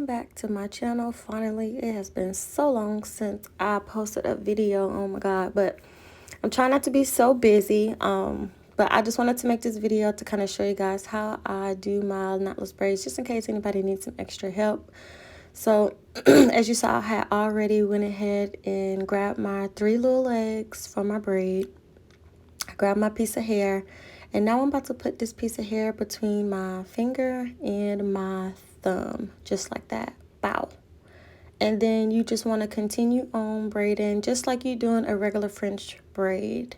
back to my channel. Finally, it has been so long since I posted a video. Oh my god, but I'm trying not to be so busy. But I just wanted to make this video to kind of show you guys how I do my knotless braids, just in case anybody needs some extra help. So as you saw, I had already went ahead and grabbed my 3 little legs for my braid. I grabbed my piece of hair, and now I'm about to put this piece of hair between my finger and my thumb, just like that. Bow. And then you just want to continue on braiding just like you're doing a regular French braid.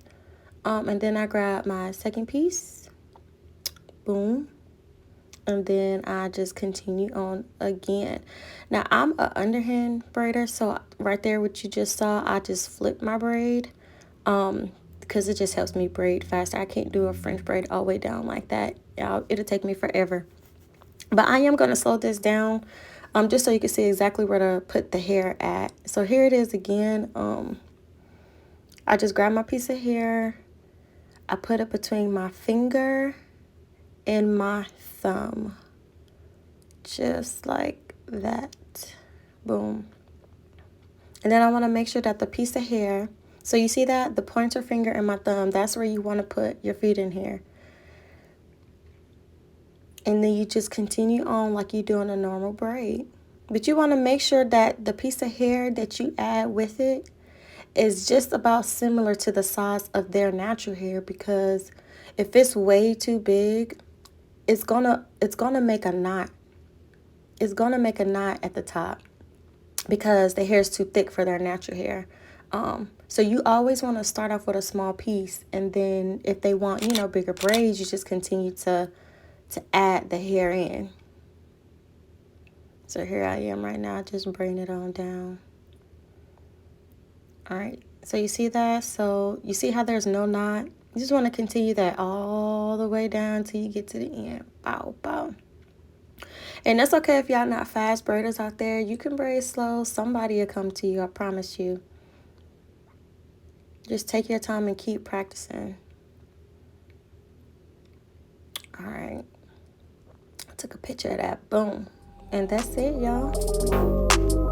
And then I grab my second piece, boom, and then I just continue on again. Now I'm an underhand braider, so right there what you just saw, I just flipped my braid because it just helps me braid faster. I can't do a French braid all the way down like that. It'll take me forever. But I am going to slow this down just so you can see exactly where to put the hair at. So here it is again. I just grab my piece of hair. I put it between my finger and my thumb. Just like that. Boom. And then I want to make sure that the piece of hair, so you see that? The pointer finger and my thumb, that's where you want to put your feet in here. And then you just continue on like you do in a normal braid. But you want to make sure that the piece of hair that you add with it is just about similar to the size of their natural hair, because if it's way too big, it's gonna make a knot. It's gonna make a knot at the top because the hair is too thick for their natural hair. So you always want to start off with a small piece, and then if they want, you know, bigger braids, you just continue to add the hair in. So here I am right now, just bringing it on down. All right, so you see that? So you see how there's no knot? You just want to continue that all the way down till you get to the end. Bow, bow. And that's okay if y'all not fast braiders out there. You can braid slow. Somebody will come to you, I promise you. Just take your time and keep practicing. All right. I took a picture of that. Boom. And that's it, y'all.